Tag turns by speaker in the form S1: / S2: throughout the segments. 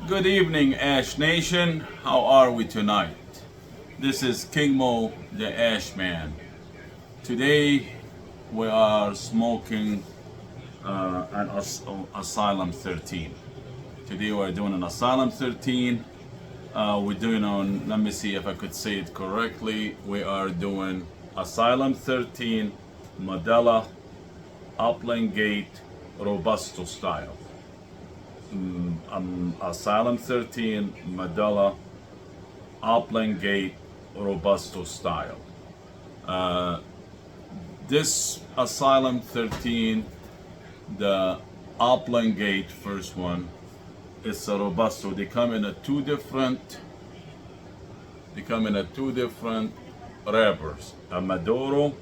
S1: Good evening, Ash Nation. How are we tonight? This is King Mo, the Ash Man. Today we are smoking an Asylum 13. Today we're doing an Asylum 13. We're doing on, let me see if I could say it correctly. We are doing Asylum 13 Medulla Oblongata Robusto style. Asylum 13 Medulla Oblongata Robusto style. This Asylum 13, the Oblongata first one, is a Robusto. They come in a two different wrappers. A Maduro,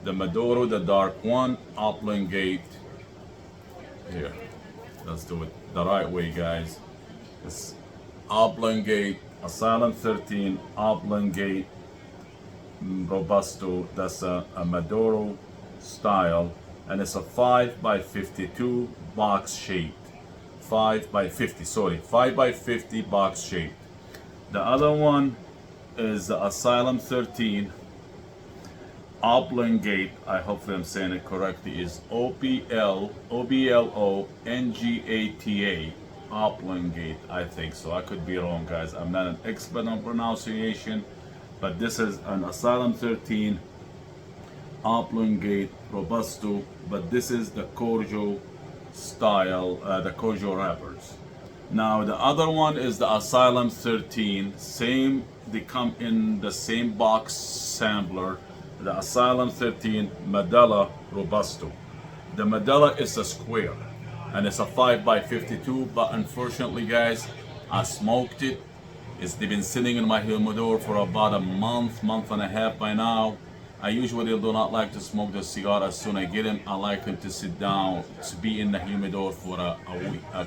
S1: the dark one, Oblongata here. Let's do it the right way, guys. It's Oblongata, Asylum 13, Oblongata Robusto. That's a Maduro style, and it's a 5x52 box shaped. 5x50 box shaped. The other one is the Asylum 13 Oblongata, I hopefully I'm saying it correctly, is Oblongata, Oblongata, I think so. I could be wrong, guys. I'm not an expert on pronunciation, but this is an Asylum 13 Oblongata Robusto, but this is the Corojo style, the Corojo wrappers. Now the other one is the Asylum 13, same, they come in the same box sampler, the Asylum 13 Medulla Robusto. The Medulla is a square and it's a 5x52, but unfortunately, guys, I smoked it. It's been sitting in my humidor for about a month and a half by now. I usually do not like to smoke the cigar as soon as I get him. I like him to sit down, to be in the humidor for a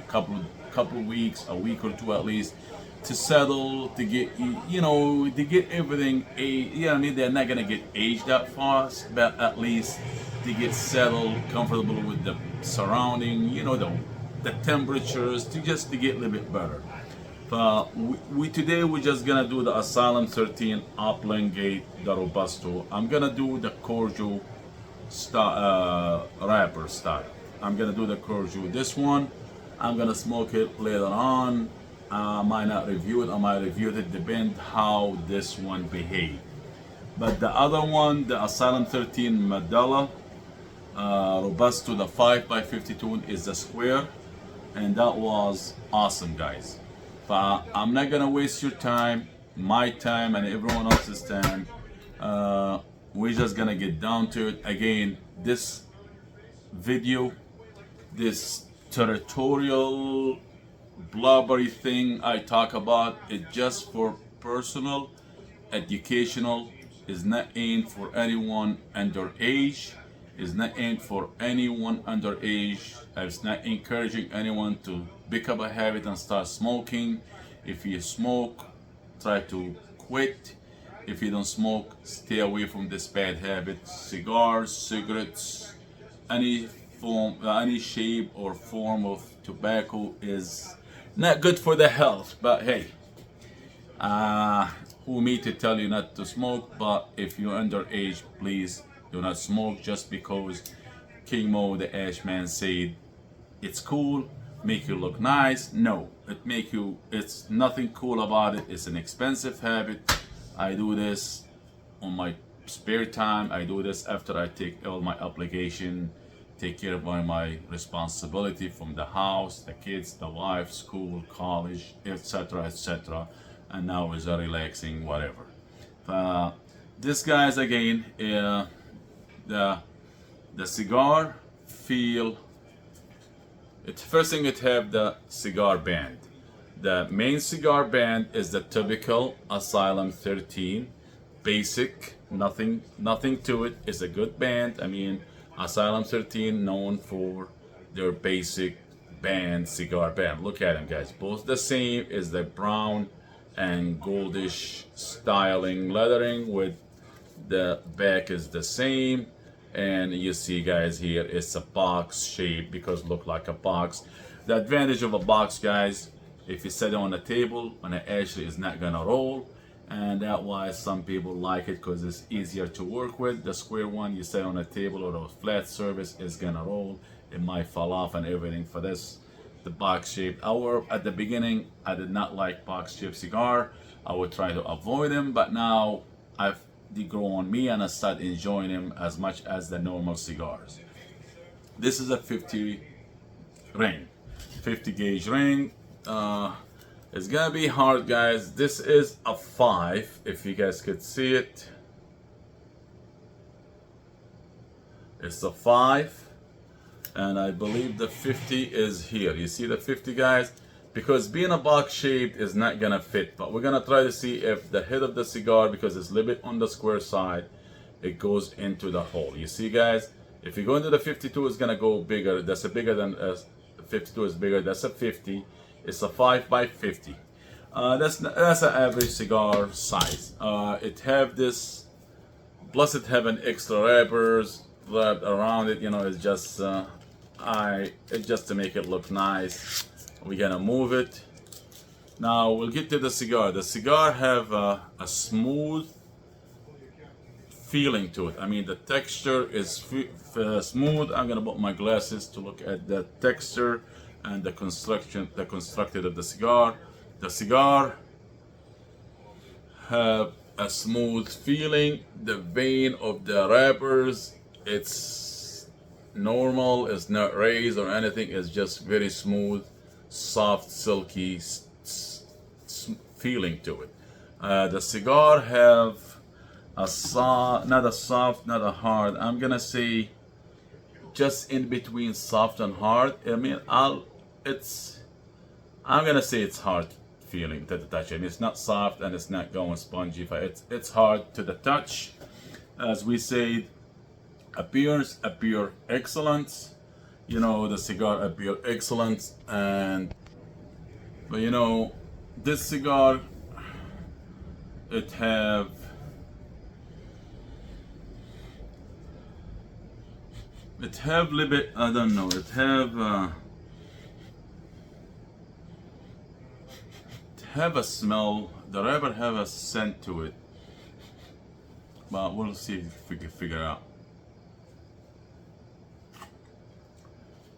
S1: couple of weeks, a week or two at least, to settle, to get, to get everything, I mean, they're not gonna get aged that fast, but at least to get settled, comfortable with the surrounding, the temperatures, to get a little bit better. But today we're just gonna do the Asylum 13 Oblongata, the Robusto. I'm gonna do the Corojo wrapper style. I'm gonna do the Corojo. This one, I'm gonna smoke it later on. I might not review it, I might review it, depend how this one behave. But the other one, the Asylum 13 Medulla Robusto, the 5x52 is the square, and that was awesome, guys. But I'm not gonna waste your time, my time, and everyone else's time. We're just gonna get down to it. Again, this video, this territorial blubbery thing I talk about, it just for personal, educational, is not aimed for anyone underage, is not aimed for anyone underage. It's not encouraging anyone to pick up a habit and start smoking. If you smoke, try to quit. If you don't smoke, stay away from this bad habit. Cigars, cigarettes, any form, any shape or form of tobacco is not good for the health. But hey, who me to tell you not to smoke? But if you're underage, please do not smoke just because King Mo, the Ash Man, said it's cool, make you look nice. No, it's nothing cool about it. It's an expensive habit. I do this on my spare time. I do this after I take all my obligation, take care of my responsibility from the house, the kids, the wife, school, college, etc., etc. And now is a relaxing whatever. This guys again, the cigar feel. It's first thing it have the cigar band. The main cigar band is the typical Asylum 13, basic, nothing to it. It's a good band. I mean, Asylum 13 known for their basic band, cigar band. Look at them, guys. Both the same, is the brown and goldish styling lettering, with the back is the same. And you see, guys, here it's a box shape because look like a box. The advantage of a box, guys, If you set it on a table, on an ashtray, it's not gonna roll. And that's why some people like it, because it's easier to work with. The square one, you set on a table or a flat surface, is gonna roll. It might fall off and everything. For this, the box shape. At the beginning, I did not like box shaped cigar. I would try to avoid them, but now they grow on me and I start enjoying them as much as the normal cigars. This is a 50 ring, 50 gauge ring. It's gonna be hard, guys. This is a 5, if you guys could see it. It's a 5. And I believe the 50 is here. You see the 50, guys? Because being a box shaped is not gonna fit, but we're gonna try to see if the head of the cigar, because it's a little bit on the square side, it goes into the hole. You see, guys? If you go into the 52, it's gonna go bigger. That's a bigger than 52 is bigger. That's a 50. It's a 5 by 50. That's an average cigar size. It have this, plus it have an extra wrappers wrapped around it. You know, it's just it's just to make it look nice. We're gonna move it. Now we'll get to the cigar. The cigar have a smooth feeling to it. I mean, the texture is smooth. I'm gonna put my glasses to look at the texture and the constructed of the cigar. The cigar have a smooth feeling. The vein of the wrappers, it's normal. It's not raised or anything. It's just very smooth, soft, silky feeling to it. The cigar have a soft, not a soft, not a hard. I'm gonna say just in between soft and hard. I mean, I'm gonna say it's hard feeling to the touch. I mean, it's not soft and it's not going spongy. It's hard to the touch. As we said, appear excellent. You know, the cigar appear excellent, but you know, this cigar, it have a little bit, I don't know, it have a smell. The wrapper have a scent to it, but we'll see if we can figure out.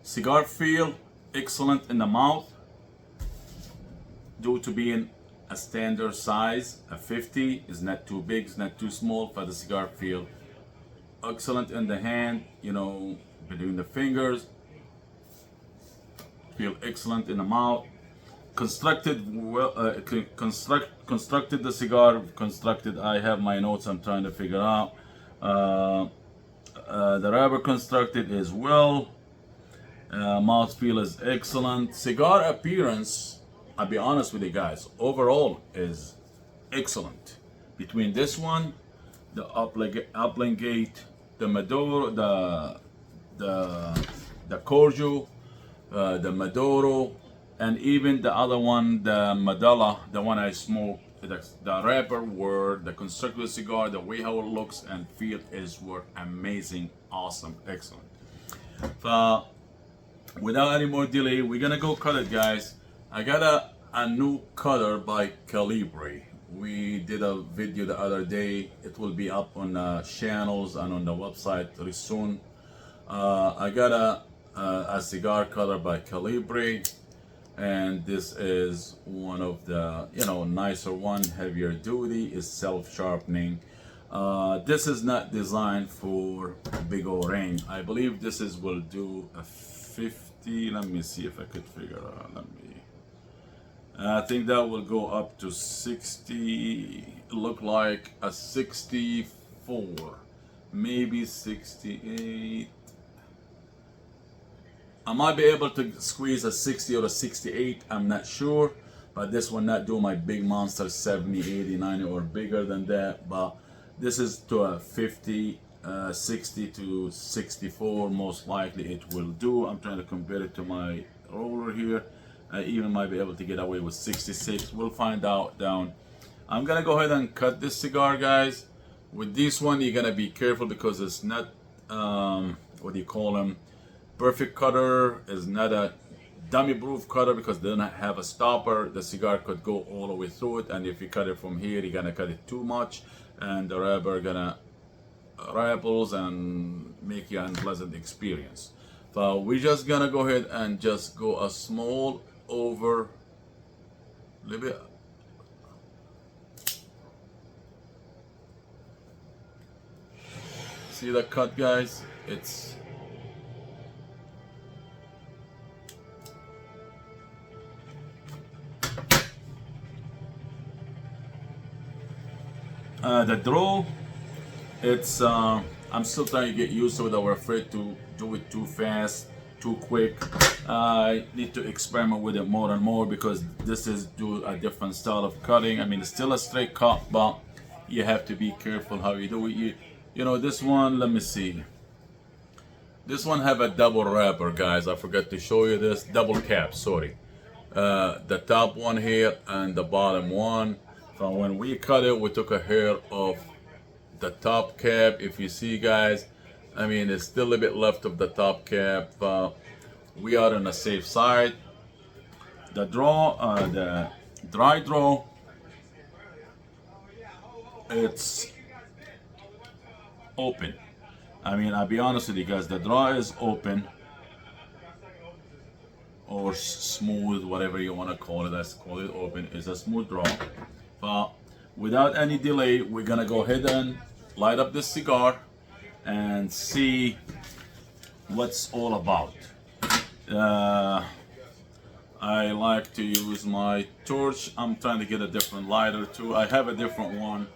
S1: Cigar feel excellent in the mouth, due to being a standard size. A 50 is not too big, it's not too small. For the cigar feel excellent in the hand, you know, between the fingers. Feel excellent in the mouth. Constructed well, constructed the cigar. Constructed. I have my notes. I'm trying to figure out. The wrapper constructed as well. Mouth feel is excellent. Cigar appearance, I'll be honest with you guys, overall is excellent. Between this one, the Oblongata, the Medulla, the Corojo, the Mudura, and even the other one, the Medulla, the one I smoked, the wrapper were, the constructed cigar, the way how it looks and feel were amazing, awesome, excellent. Without any more delay, we're gonna go cut it, guys. I got a new cutter by Calibre. We did a video the other day. It will be up on the channels and on the website very soon. I got a cigar cutter by Calibre, and this is one of the, you know, nicer one, heavier duty, is self-sharpening. This is not designed for big old ring. I believe this will do a 50. Let me see if I could figure out. I think that will go up to 60. Look like a 64, maybe 68. I might be able to squeeze a 60 or a 68. I'm not sure, but this will not do my big monster 70, 80, 90 or bigger than that. But this is to a 50, 60 to 64, most likely it will do. I'm trying to compare it to my roller here. I even might be able to get away with 66. We'll find out down. I'm gonna go ahead and cut this cigar, guys. With this one, you're gonna be careful because it's not, what do you call them? Perfect cutter. Is not a dummy proof cutter because they don't have a stopper. The cigar could go all the way through it, and if you cut it from here, you're gonna cut it too much, and the wrapper gonna ripples and make you unpleasant experience. So we're just gonna go ahead and just go a small over, little bit. See the cut, guys? It's the draw. It's I'm still trying to get used to it. I'm afraid to do it too fast, too quick. I need to experiment with it more and more because this is do a different style of cutting. I mean, it's still a straight cut, but you have to be careful how you do it. You know, this one, let me see. This one have a double wrapper, guys. I forgot to show you this. Double cap, sorry. The top one here and the bottom one. So when we cut it, we took a hair off the top cap. If you see, guys, I mean, it's still a bit left of the top cap. We are on the safe side. The dry draw, it's open. I mean, I'll be honest with you guys, the draw is open or smooth, whatever you want to call it. Let's call it open. It's a smooth draw. But without any delay, we're gonna go ahead and light up this cigar and see what's all about. I like to use my torch. I'm trying to get a different lighter too. I have a different one.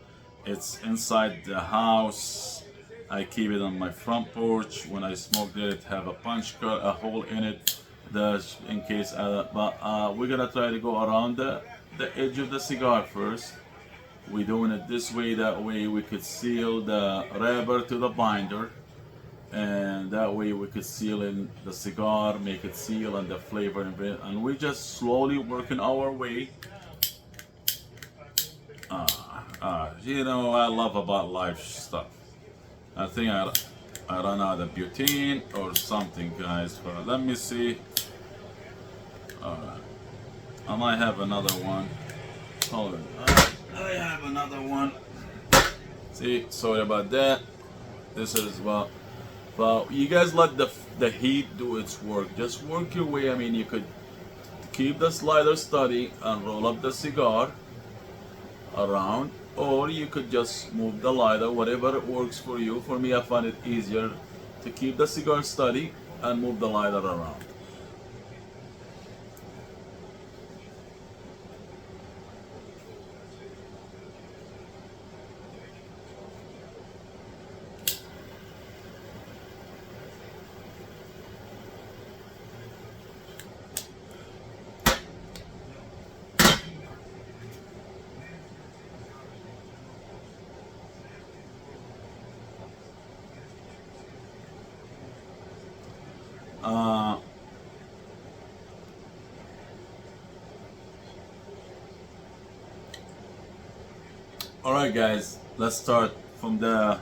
S1: It's inside the house. I keep it on my front porch. When I smoked it have a punch cut, a hole in it, in case. But we're gonna try to go around the edge of the cigar first. We're doing it this way. That way we could seal the wrapper to the binder, and that way we could seal in the cigar, make it seal and the flavor in it. And we're just slowly working our way. You know, I love about life stuff. I think I run out of butane or something, guys. But let me see. I might have another one. Hold on. I have another one. See, sorry about that. This is well, you guys let the heat do its work. Just work your way. I mean, you could keep the slider steady and roll up the cigar around, or you could just move the lighter, whatever it works for you. For me, I find it easier to keep the cigar steady and move the lighter around. Alright guys, let's start from the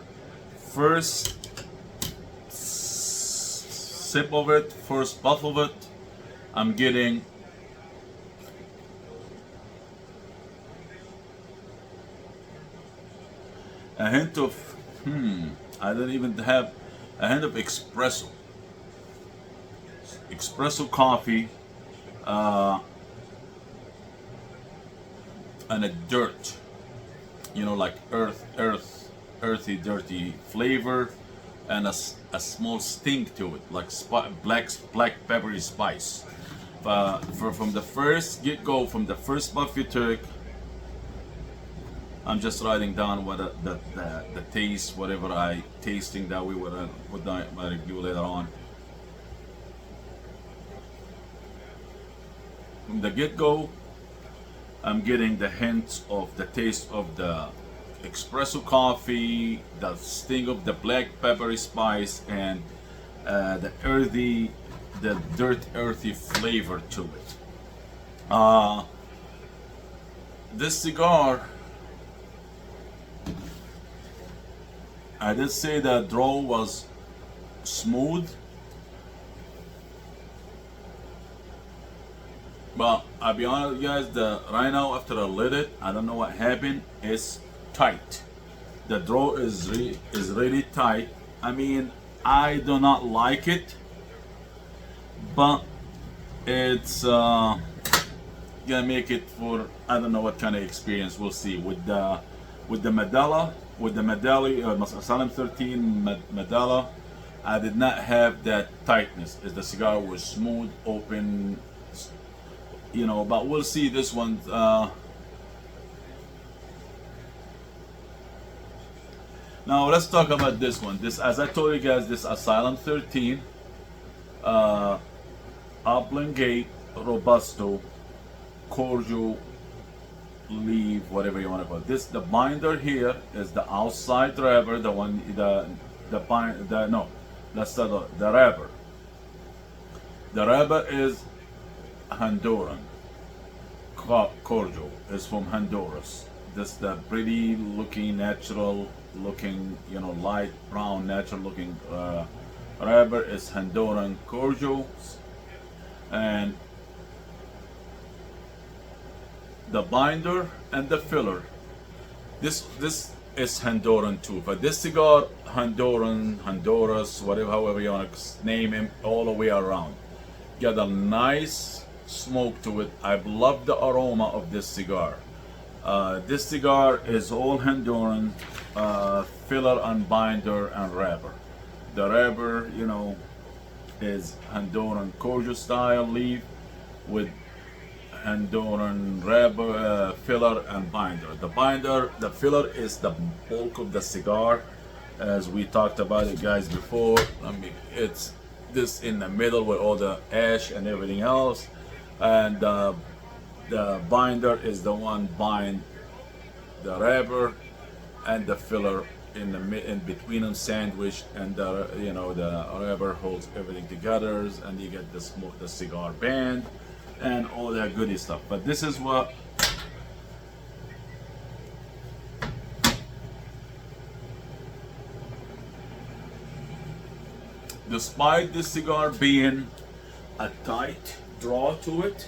S1: first sip of it, first puff of it. I'm getting a hint of, I don't even have a hint of espresso. Espresso coffee, and a dirt, you know, like earthy, dirty flavor, and a small stink to it, like black peppery spice. From the first get-go, from the first puff you took, I'm just writing down what the taste, whatever I tasting that we would put my review later on. From the get-go, I'm getting the hints of the taste of the espresso coffee, the sting of the black peppery spice, and the earthy flavor to it. This cigar, I did say the draw was smooth. But I'll be honest with you guys, the right now after I lit it, I don't know what happened. It's tight. The draw is really tight. I mean, I do not like it, but it's gonna make it for I don't know what kind of experience. We'll see with the Medulla Asylum 13 Medulla. I did not have that tightness. As the cigar was smooth, open, you know. But we'll see this one. Now let's talk about this one. This, as I told you guys, this Asylum 13 Oblongata Robusto Corojo leaf, whatever you want to call it. This, the binder here is the outside wrapper, the one that's the wrapper. The wrapper is Honduran. Corojo is from Honduras. This the pretty looking, natural looking, you know, light brown, natural looking wrapper is Honduran Corojo, and the binder and the filler. This is Honduran too, but this cigar Honduran, Honduras, whatever, however you want to name him, all the way around. Got a nice smoke to it. I love the aroma of this cigar. This cigar is all Honduran, filler and binder and wrapper. The wrapper, you know, is Honduran Corojo style leaf with Honduran wrapper, filler and binder. The filler is the bulk of the cigar, as we talked about it, guys, before. I mean, it's this in the middle with all the ash and everything else, and the binder is the one bind the wrapper and the filler in between them, sandwiched, and the, you know, the wrapper holds everything together, and you get the cigar band and all that goody stuff. But this is what despite this cigar being a tight draw to it,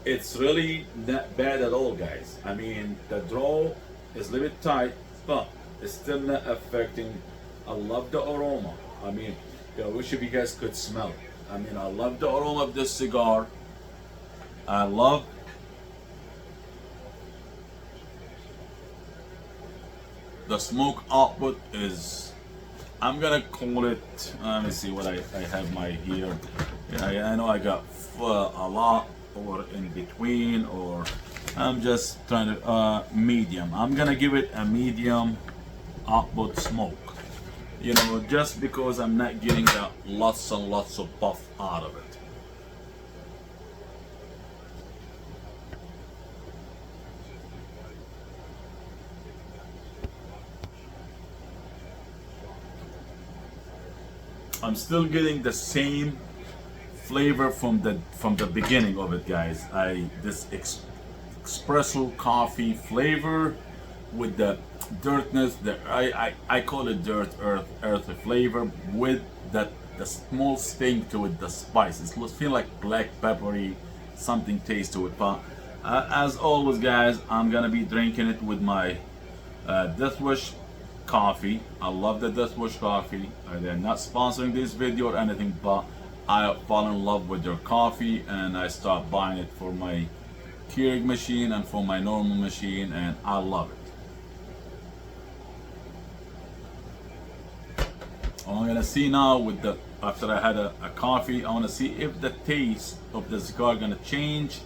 S1: it's really not bad at all, guys. I mean, the draw is a little bit tight, but it's still not affecting. I love the aroma. I mean, I wish if you guys could smell it. I mean, I love the aroma of this cigar. I love the smoke output is, I'm gonna call it, let me see what I have my here. I know I got a lot or in between, or I'm just trying to medium. I'm gonna give it a medium output smoke, you know, just because I'm not getting that lots and lots of puff out of it. I'm still getting the same flavor from the beginning of it, guys. This espresso coffee flavor with the dirtness. I call it earthy flavor with the small sting to it, the spice. It feels like black peppery something taste to it. But as always, guys, I'm gonna be drinking it with my Death Wish coffee. I love the Death Wish coffee. They're not sponsoring this video or anything, but I fall in love with their coffee, and I start buying it for my Keurig machine and for my normal machine, and I love it. I'm gonna see now with the after I had a coffee, I want to see if the taste of the cigar gonna change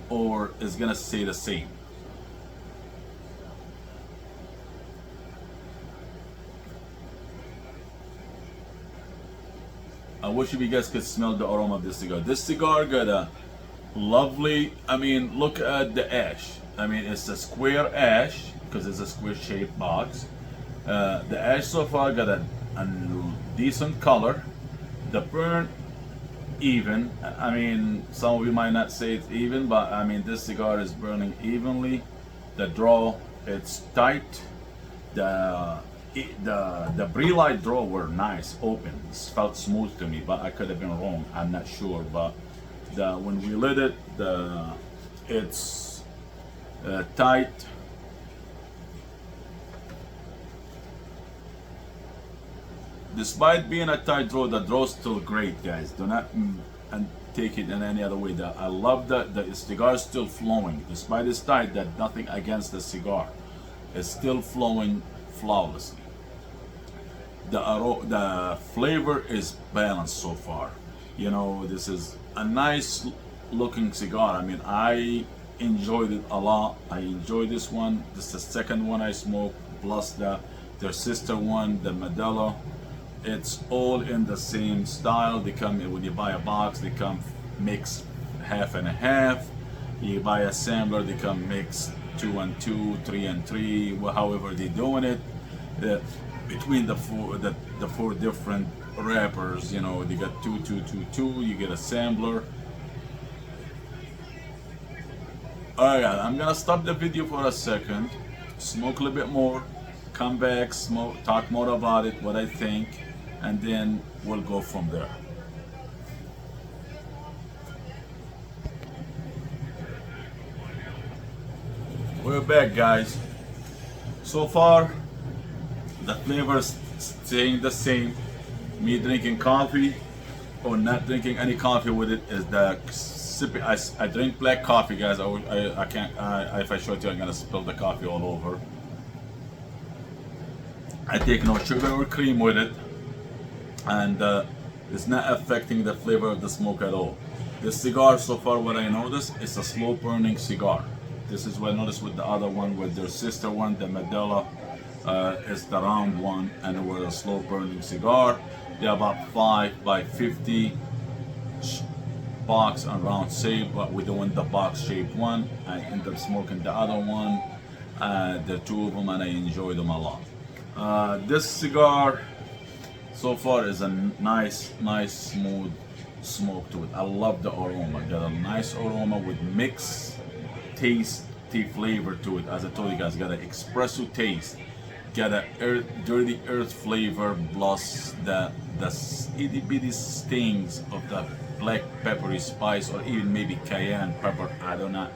S1: or is gonna stay the same. I wish you guys could smell the aroma of this cigar. This cigar got a lovely, I mean, look at the ash. I mean, it's a square ash because it's a square shaped box. The ash so far got a decent color. The burn even. I mean, some of you might not say it's even, but I mean, this cigar is burning evenly. The draw, it's tight. The Bree-Light draw were nice, open. It felt smooth to me, but I could have been wrong. I'm not sure, but when we lit it, it's tight. Despite being a tight draw, the draw is still great, guys. Do not and take it in any other way. I love that the cigar is still flowing. Despite it's tight, that nothing against the cigar. It's still flowing flawlessly. The flavor is balanced so far. You know, this is a nice looking cigar. I mean, I enjoyed it a lot. I enjoyed this one. This is the second one I smoked, plus their sister one, the Medulla. It's all in the same style. They come, when you buy a box, they come mixed half and a half. You buy a sampler, they come mixed 2 and 2, 3 and 3, however they're doing it. Between the four different wrappers, you know, they got 2, 2, 2, 2. You get a sampler. Alright, I'm gonna stop the video for a second, smoke a little bit more, come back, smoke, talk more about it, what I think, and then we'll go from there. We're back, guys. So far, the flavors staying the same. Me drinking coffee or not drinking any coffee with it is the sipping. I drink black coffee, guys. I can't. If I show it to you, I'm gonna spill the coffee all over. I take no sugar or cream with it, and it's not affecting the flavor of the smoke at all. This cigar, so far, what I noticed, it's a slow burning cigar. This is what I noticed with the other one, with their sister one, the Medulla. It's the round one, and it was a slow burning cigar. They're about 5 by 50 box and round shape, but we're doing the box shaped one. I end up smoking the other one, the two of them, and I enjoy them a lot. This cigar so far is a nice smooth smoke to it. I love the aroma. Got a nice aroma with mixed tasty flavor to it. As I told you guys, got an espresso taste, got a dirty earth flavor, plus the itty bitty stings of the black peppery spice, or even maybe cayenne pepper. I don't know.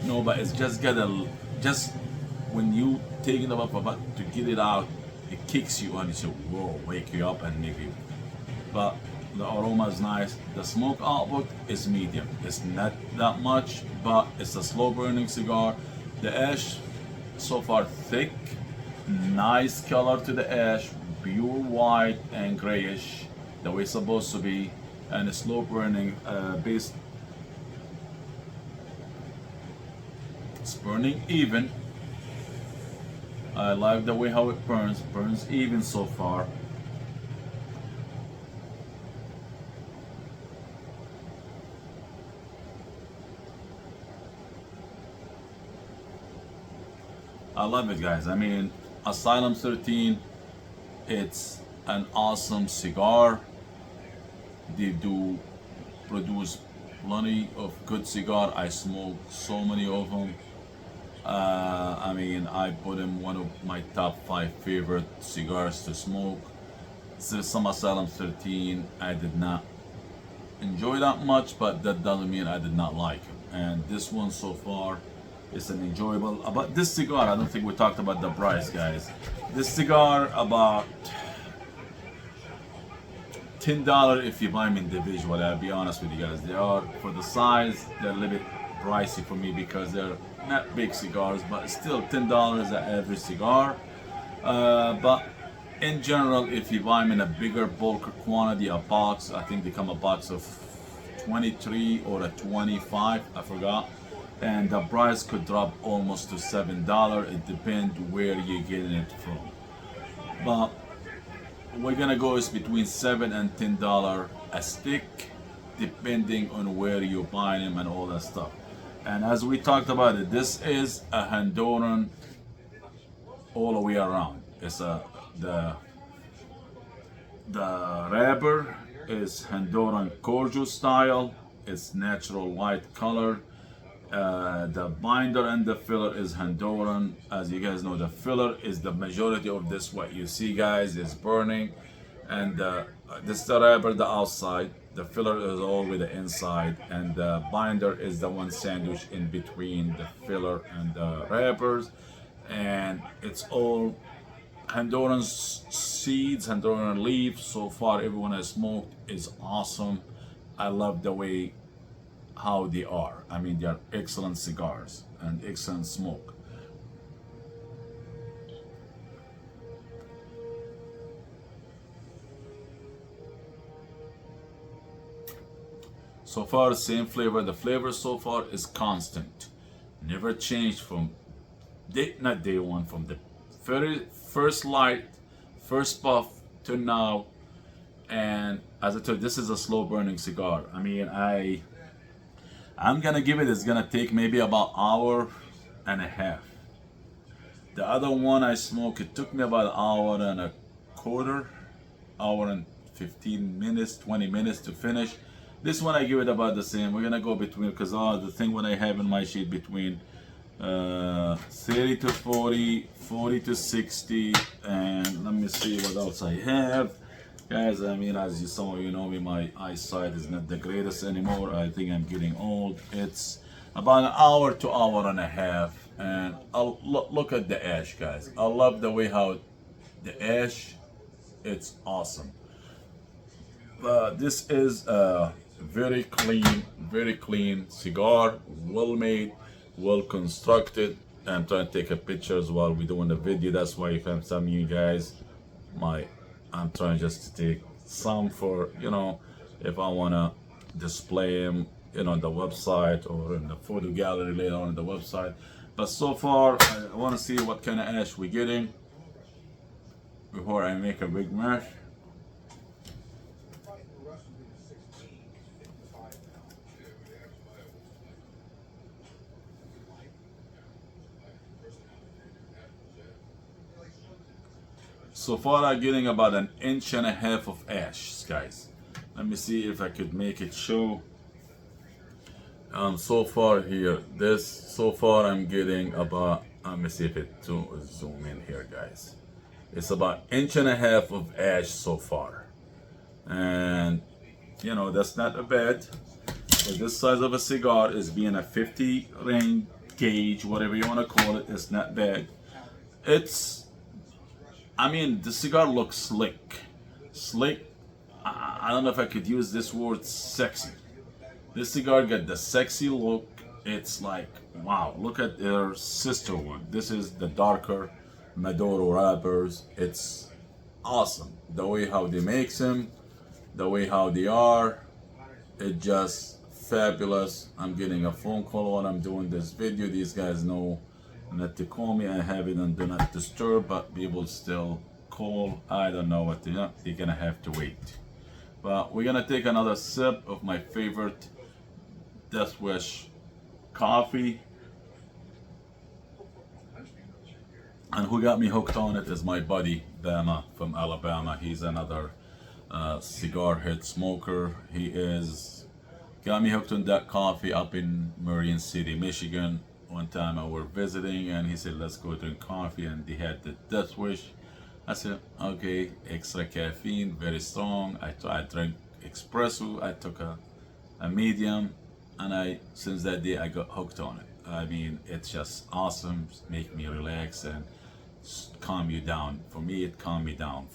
S1: No, but it's just got just when you take it up about to get it out, it kicks you and you say, whoa, wake you up and make you. But the aroma is nice. The smoke output is medium. It's not that much, but it's a slow burning cigar. The ash so far thick, nice color to the ash, pure white and grayish, the way it's supposed to be, and it's slow burning. Base, it's burning even. I like the way how it burns even so far. I love it, guys. I mean, Asylum 13, it's an awesome cigar. They do produce plenty of good cigar. I smoke so many of them. I mean, I put in one of my top 5 favorite cigars to smoke. Some Asylum 13 I did not enjoy that much, but that doesn't mean I did not like it. And this one so far is an enjoyable. About this cigar, I don't think we talked about the price, guys. This cigar about $10 if you buy them individually. I'll be honest with you guys. They are, for the size, they're a little bit pricey for me because they're not big cigars, but still $10 at every cigar. But in general, if you buy them in a bigger bulk quantity, a box, I think they come a box of 23 or a 25, I forgot. And the price could drop almost to $7. It depends where you're getting it from. But we're gonna go is between $7 and $10 a stick, depending on where you're buying them and all that stuff. And as we talked about it, this is a Honduran all the way around. It's the wrapper is Honduran Corojo style. It's natural white color. The binder and the filler is Honduran. As you guys know, the filler is the majority of this. What you see, guys, is burning, and this is the wrapper, the outside. The filler is all with the inside, and the binder is the one sandwich in between the filler and the wrappers. And it's all Honduran seeds, Honduran leaf. So far, everyone I smoked is awesome. I love the way how they are. I mean, they are excellent cigars and excellent smoke. So far, same flavor. The flavor so far is constant, never changed from not day one, from the very first light, first puff to now. And as I told you, this is a slow burning cigar. I mean, I'm gonna give it. It's gonna take maybe about hour and a half. The other one I smoked, it took me about an hour and a quarter, hour and 15 minutes, 20 minutes to finish. This one I give it about the same. We're gonna go between, because the thing when I have in my sheet between 30 to 40, 40 to 60, and let me see what else I have. Guys, I mean, as you, some of you know me, my eyesight is not the greatest anymore. I think I'm getting old. It's about an hour to hour and a half, and I'll look at the ash, guys. I love the way how the ash, it's awesome. This is a very clean cigar, well made, well constructed. I'm trying to take a pictures while we're doing the video. That's why you can some of you guys, I'm trying just to take some for, if I wanna display them, on the website or in the photo gallery later on the website. But so far, I wanna see what kind of ash we're getting before I make a big mash. So far I'm getting about 1.5 inches of ash, guys. Let me see if I could make it show. So far here, so far I'm getting about, let me see if it zoom in here, guys. It's about 1.5 inches of ash so far. And, that's not bad. For this size of a cigar, is being a 50 ring gauge, whatever you want to call it, it's not bad. I mean, the cigar looks slick. Slick, I don't know if I could use this word, sexy. This cigar got the sexy look. It's like, wow, look at their sister one. This is the darker Maduro wrappers. It's awesome. The way how they make them, the way how they are, it just fabulous. I'm getting a phone call while I'm doing this video. These guys know not to call me. I have it on do not disturb, but people still call. I don't know what they're gonna have to wait. But we're gonna take another sip of my favorite Death Wish coffee. And who got me hooked on it is my buddy Bama from Alabama. He's another cigar head smoker. He got me hooked on that coffee up in Marine City, Michigan. One time I were visiting and he said, let's go drink coffee, and they had the Death Wish. I said, okay, extra caffeine, very strong. I drank espresso. I took a medium, and since that day I got hooked on it. I mean, it's just awesome. Make me relax and calm you down. For me, it calmed me down.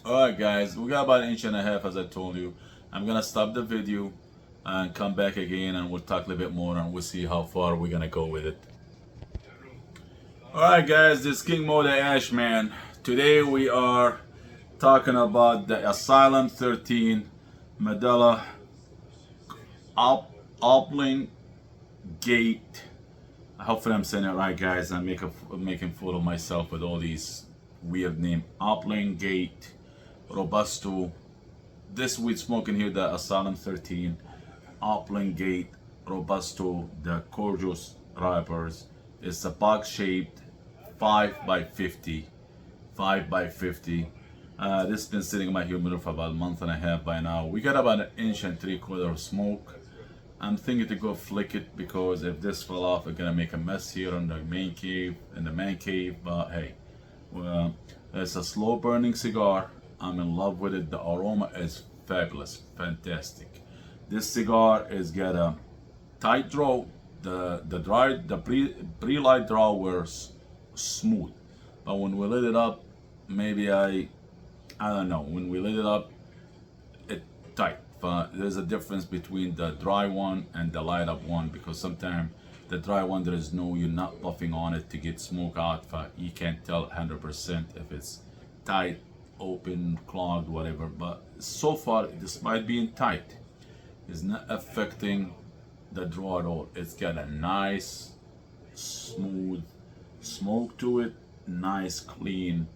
S1: Alright guys, we got about 1.5 inches as I told you. I'm gonna stop the video and come back again, and we'll talk a little bit more, and we'll see how far we're gonna go with it. Alright guys, this is King Mo the Ashman. Today we are talking about the Asylum 13 Medulla Oblongata. Hopefully I'm saying it right, guys. I'm making fun of myself with all these weird names. Oblongata, Robusto. This weed smoking here, the Asylum 13, Oblongata, Robusto, the Corojo wrappers. It's a box shaped 5x50. 5x50. This has been sitting in my humidor for about 1.5 months by now. We got about 1.75 inches of smoke. I'm thinking to go flick it, because if this fell off, we're gonna make a mess here in the man cave, but hey, It's a slow burning cigar. I'm in love with it. The aroma is fabulous, fantastic. This cigar is got a tight draw. The pre-light draw was smooth, but when we lit it up, maybe I don't know. When we lit it up, it tight. But there's a difference between the dry one and the light up one, because sometimes the dry one there is no, you're not puffing on it to get smoke out. But you can't tell 100% if it's tight, open, clogged, whatever. But so far, despite being tight, it's not affecting the draw at all. It's got a nice, smooth smoke to it, nice, clean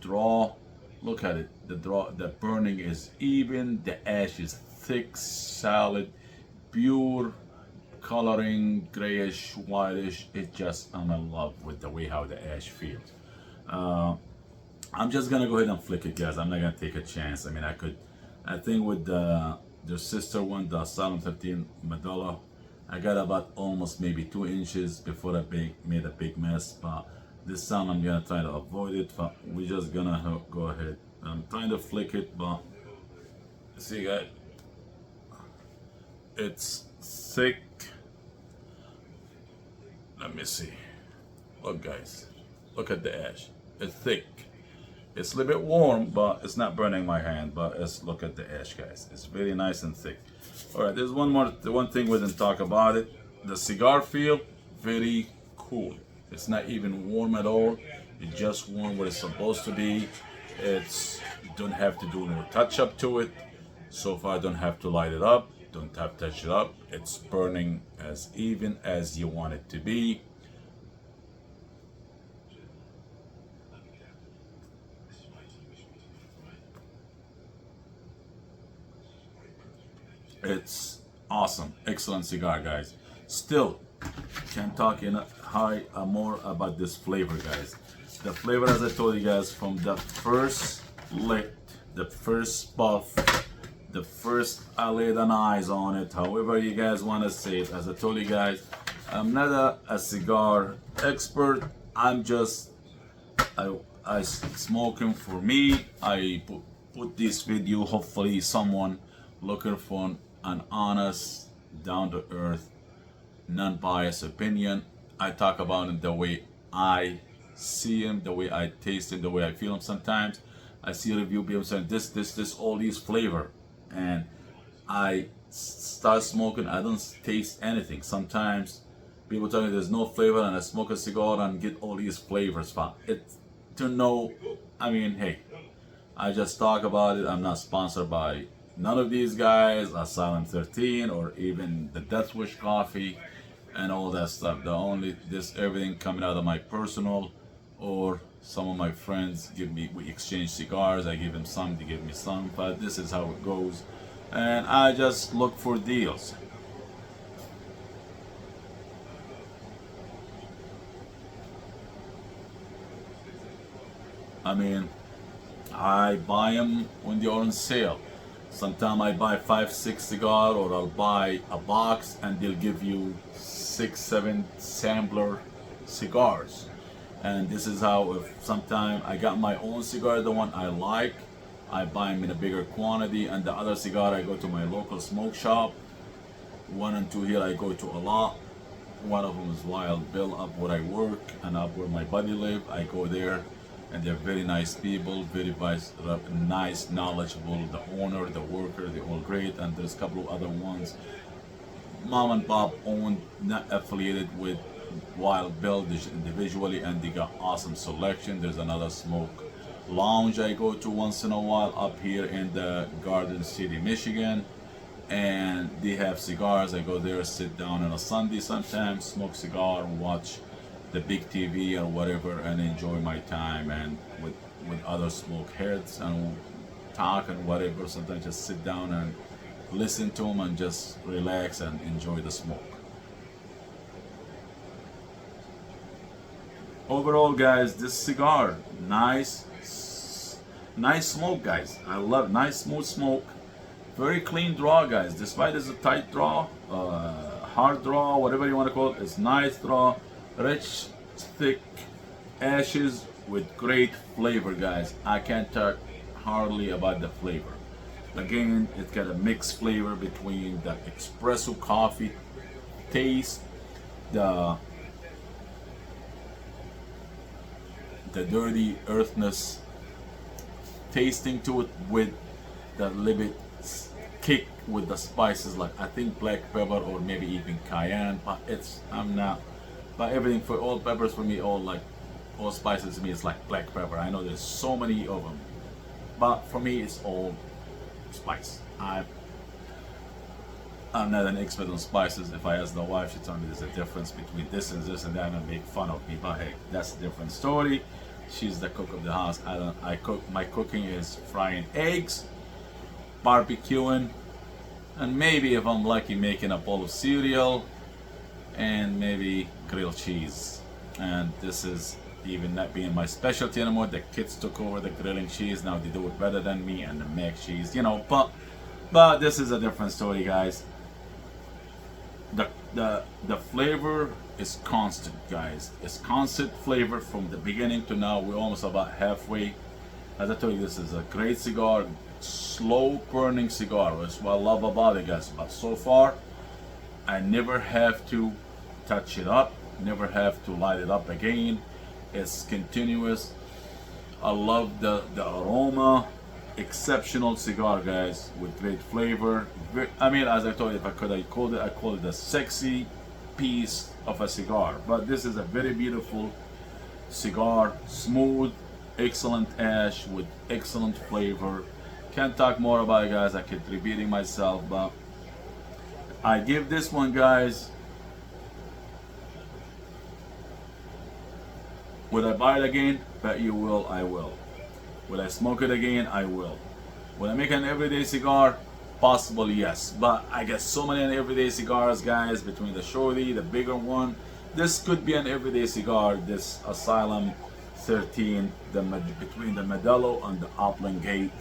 S1: draw. Look at it. The burning is even. The ash is thick, solid, pure coloring, grayish, whitish. It just, I'm in love with the way how the ash feels. I'm just gonna go ahead and flick it, guys. I'm not gonna take a chance. I mean, I think with the sister one, the Asylum 13 Medulla, I got about almost maybe 2 inches before I made a big mess. But this time I'm gonna try to avoid it. But we're just gonna go ahead. I'm trying to flick it, but see, guys, it's thick. Let me see. Look, guys, look at the ash. It's thick. It's a little bit warm, but it's not burning my hand. But let's look at the ash, guys. It's very nice and thick. All right, there's one thing we didn't talk about it. The cigar feel very cool. It's not even warm at all. It's just warm what it's supposed to be. It's don't have to do no touch up to it. So far, I don't have to light it up. Don't have to touch it up. It's burning as even as you want it to be. It's awesome, excellent cigar, guys. Still can't talk more about this flavor, guys. The flavor, as I told you guys, from the first lick, the first puff, the first I laid an eyes on it, however you guys want to say it. As I told you guys, I'm not a cigar expert. I'm just I smoking for me. I put this video, hopefully someone looking for an honest, down to earth, non-biased opinion. I talk about it the way I see him, the way I taste him, the way I feel him. Sometimes I see a review people saying this, all these flavor, and I start smoking, I don't taste anything. Sometimes people tell me there's no flavor, and I smoke a cigar and get all these flavors. But to know, I mean, hey, I just talk about it. I'm not sponsored by none of these guys, Asylum 13, or even the Death Wish coffee and all that stuff. Everything coming out of my personal, or some of my friends we exchange cigars. I give them some, they give me some, but this is how it goes. And I just look for deals. I mean, I buy them when they're on sale. Sometimes I buy 5-6 cigars, or I'll buy a box and they'll give you 6-7 sampler cigars. And this is how, if sometimes I got my own cigar, the one I like, I buy them in a bigger quantity, and the other cigar I go to my local smoke shop. 1 and 2 here I go to a lot. One of them is Wild Bill up where I work, and up where my buddy live. I go there, and they're very nice people, very nice, knowledgeable. The owner, the worker, they're all great. And there's a couple of other ones, mom and pop owned, not affiliated with Wild Bill individually, and they got awesome selection. There's another smoke lounge I go to once in a while up here in the Garden City, Michigan, and they have cigars. I go there, sit down on a Sunday sometimes, smoke cigar, watch the big TV or whatever, and enjoy my time, and with other smoke heads and talk and whatever. Sometimes just sit down and listen to them and just relax and enjoy the smoke. Overall, guys, this cigar, nice smoke, guys. I love nice smooth smoke, very clean draw, guys. Despite it's a tight draw, hard draw, whatever you want to call it, it's nice draw, rich, thick ashes, with great flavor, guys. I can't talk hardly about the flavor. Again, it's got a mixed flavor between the espresso coffee taste, the dirty earthness tasting to it, with the little bit kick with the spices, like I think black pepper or maybe even cayenne. But it's, I'm not, but everything, for all peppers for me, all spices to me is like black pepper. I know there's so many of them, but for me it's all spice. I'm not an expert on spices. If I ask the wife, she told me there's a difference between this and this and that, and make fun of me. But hey, that's a different story. She's the cook of the house. I cook. My cooking is frying eggs, barbecuing, and maybe if I'm lucky, making a bowl of cereal, and maybe grilled cheese. And this is even not being my specialty anymore. The kids took over the grilling cheese. Now they do it better than me, and the mac cheese, you know. But this is a different story, guys. The flavor is constant, guys. It's constant flavor from the beginning to now. We're almost about halfway. As I told you, this is a great cigar, slow burning cigar. That's what I love about it, guys. But so far, I never have to touch it up, never have to light it up again. It's continuous. I love the aroma. Exceptional cigar, guys, with great flavor. I mean, as I told you, if I could, I call it a sexy piece of a cigar. But this is a very beautiful cigar, smooth, excellent ash with excellent flavor. Can't talk more about it, guys. I keep repeating myself, but I give this one, guys. Would I buy it again? Bet you will. I will. Will I smoke it again? I will. Will I make an everyday cigar? Possible, yes. But I get so many everyday cigars, guys, between the shorty, the bigger one. This could be an everyday cigar, this Asylum 13, between the Medulla and the Oblongata.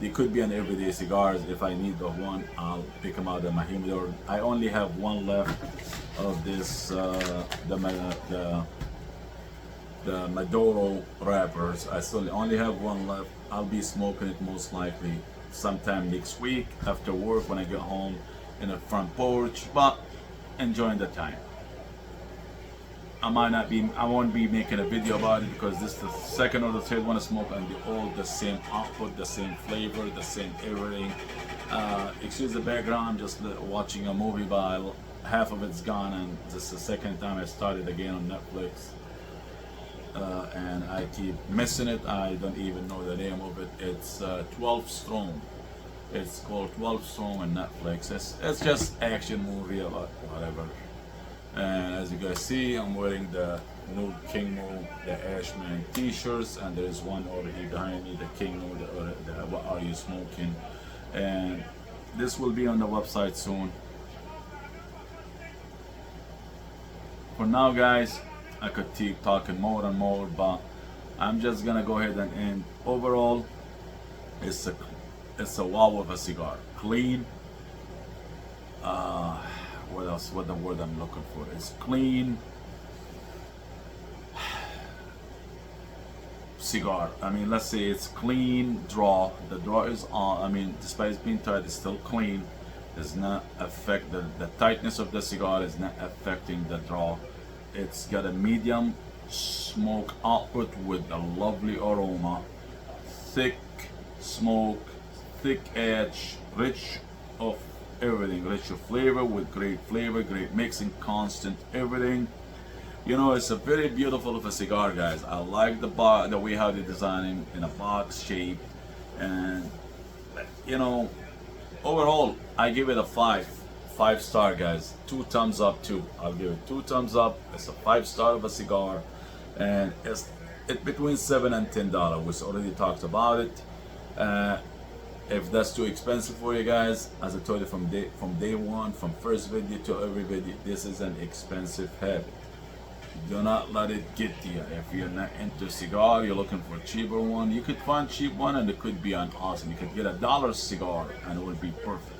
S1: They could be an everyday cigars. If I need the one, I'll pick them out of my humidor. I only have one left of this, the Maduro wrappers. I still only have one left. I'll be smoking it most likely sometime next week after work when I get home in the front porch, but enjoying the time. I won't be making a video about it because this is the second or the third one I smoke, and they're all the same output, the same flavor, the same everything. Excuse the background, I'm just watching a movie, but half of it's gone, and this is the second time I started again on Netflix. And I keep missing it. I don't even know the name of it. It's 12 Strong. It's called 12 Strong on Netflix. It's just action movie about whatever. And as you guys see, I'm wearing the new King Mo, the Ashman t-shirts, and there's one over here behind me, the King Mo, the What Are You Smoking? And this will be on the website soon. For now, guys, I could keep talking more and more, but I'm just gonna go ahead and end. Overall, it's a wow of a cigar. Clean. What else? What the word I'm looking for? It's clean cigar. I mean, let's say it's clean draw. The draw is on. I mean, despite it being tight, it's still clean. Does not affect the tightness of the cigar. Is not affecting the draw. It's got a medium smoke output with a lovely aroma, thick smoke, thick edge, rich of everything, rich of flavor with great flavor, great mixing, constant everything. You know, it's a very beautiful of a cigar, guys. I like the way how they design it in a box shape, and you know, overall, I give it a 5-star, guys. 2 thumbs up too. I'll give it 2 thumbs up. It's a 5-star of a cigar, and it's between $7 and $10. We already talked about it. If that's too expensive for you guys, as I told you from day one, from first video to every video, this is an expensive habit. Do not let it get to you. If you're not into cigar, you're looking for a cheaper one, you could find cheap one, and it could be an awesome. You could get $1 cigar and it would be perfect.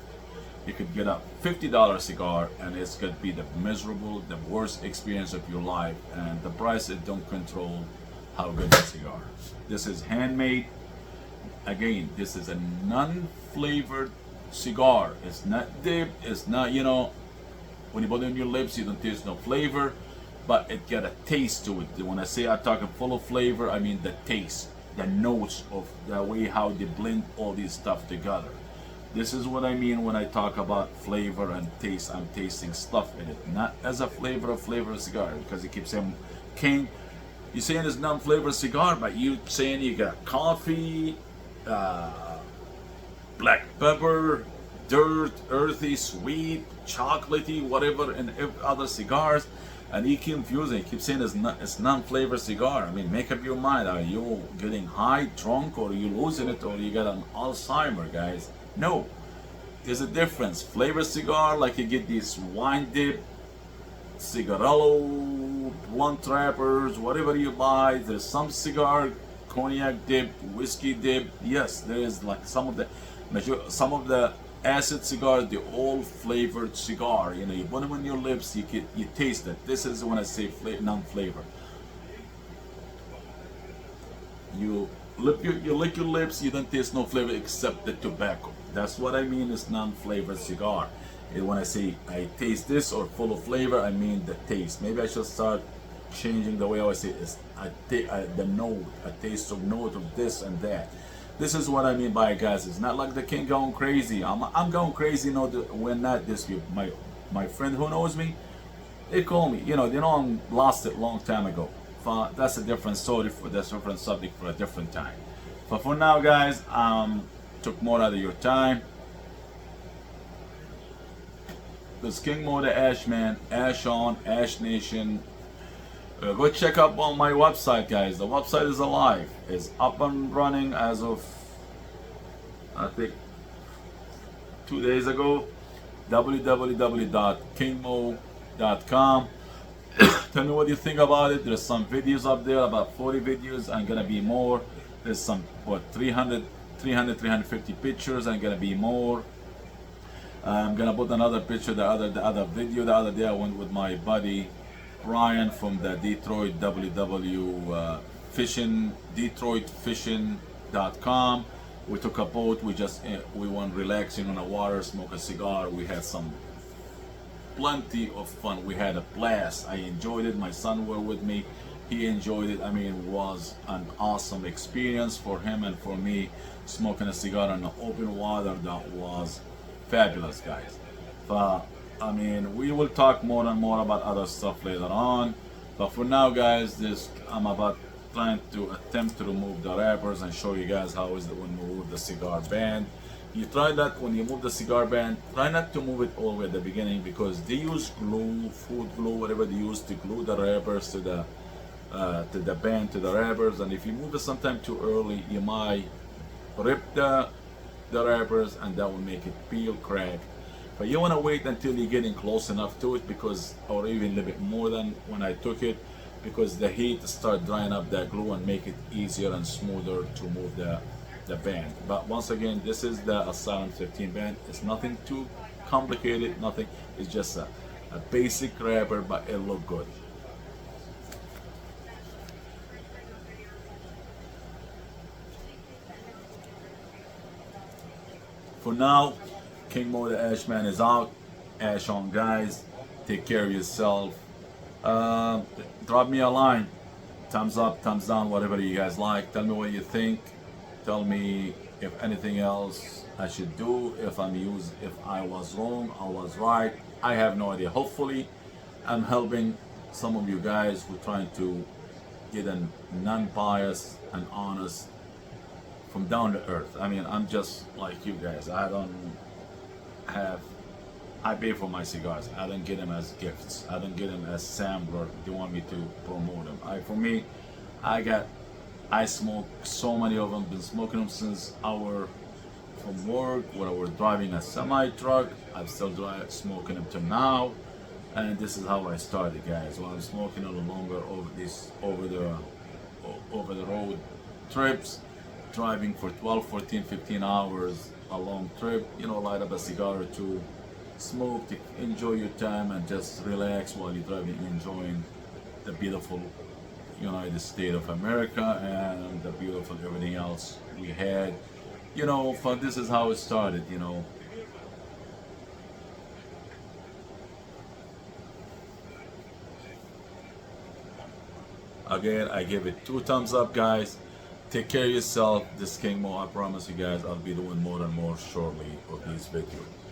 S1: You could get a $50 cigar and it's gonna be the worst experience of your life, and the price, it don't control how good the cigar. This is handmade. Again, this is a non-flavored cigar. It's not dipped. It's not, you know, when you put it on your lips, you don't taste no flavor, but it got a taste to it. When I say I'm talking full of flavor, I mean the taste, the notes of the way how they blend all these stuff together. This is what I mean when I talk about flavor and taste. I'm tasting stuff in it, not as a flavor of cigar, because you keep saying, King, you're saying it's non-flavored cigar, but you saying you got coffee, black pepper, dirt, earthy, sweet, chocolatey, whatever, and other cigars, and you keep confusing. You keep saying it's non-flavored cigar. I mean, make up your mind. Are you getting high, drunk, or are you losing it, or you got an Alzheimer, guys? No, there's a difference. Flavored cigar, like you get these wine dip, cigarillo, blunt wrappers, whatever you buy. There's some cigar, cognac dip, whiskey dip. Yes, there is like some of the acid cigars, the all flavored cigar. You know, you put them on your lips, you taste it. This is when I say non-flavor. You lick your lips, you don't taste no flavor except the tobacco. That's what I mean is non-flavored cigar. And when I say I taste this or full of flavor, I mean the taste. Maybe I should start changing the way I say it. The note, a taste of note of this and that. This is what I mean by it, guys. It's not like the King going crazy. I'm going crazy. No, we're not this week. My friend who knows me, they call me. You know, I'm lost it long time ago. That's a different story for that's a different subject for a different time. But for now, guys, took more out of your time. This King Mo the Ashman, Ash on, Ash Nation. Go check up on my website, guys. The website is alive. It's up and running as of, I think, 2 days ago. www.kingmo.com. Tell me what you think about it. There's some videos up there, about 40 videos, and gonna be more. There's some, 350 pictures, and gonna be more. I'm gonna put another picture, the other video. The other day I went with my buddy Brian from the Detroit DetroitFishing.com. We took a boat. We went relaxing on the water, smoke a cigar. We had plenty of fun. We had a blast. I enjoyed it. My son were with me. He enjoyed it. I mean, it was an awesome experience for him and for me. Smoking a cigar in the open water, that was fabulous, guys. But I mean, we will talk more and more about other stuff later on. But for now, guys, I'm trying to attempt to remove the wrappers and show you guys how is it when we move the cigar band. You try that when you move the cigar band, try not to move it all the way at the beginning, because they use glue, food glue, whatever they use to glue the wrappers to the band, to the wrappers. And if you move it sometime too early, you might rip the wrappers, and that will make it peel, crack. But you want to wait until you're getting close enough to it, or even a little bit more than when I took it, because the heat start drying up that glue and make it easier and smoother to move the band. But once again, this is the Asylum 15 band. It's nothing too complicated, nothing. It's just a basic wrapper, but it look good. For now, King Mo the Ashman is out. Ash on, guys. Take care of yourself. Drop me a line. Thumbs up, thumbs down, whatever you guys like. Tell me what you think. Tell me if anything else I should do. If I was wrong, I was right. I have no idea. Hopefully, I'm helping some of you guys who are trying to get a non-biased and honest from down to earth. I mean, I'm just like you guys. I pay for my cigars. I don't get them as gifts. I don't get them as sampler. They want me to promote them. I smoke so many of them. Been smoking them since from work, where I was driving a semi truck. I'm still smoking them till now. And this is how I started, guys. While I'm smoking a little longer over the road trips, driving for 12, 14, 15 hours, a long trip, light up a cigar or two, smoke to enjoy your time and just relax while you're driving, enjoying the beautiful United States of America, and the beautiful everything else we had. But this is how it started. Again, I give it 2 thumbs up, guys. Take care of yourself. This is King Mo. I promise you guys I'll be doing more and more shortly of these videos.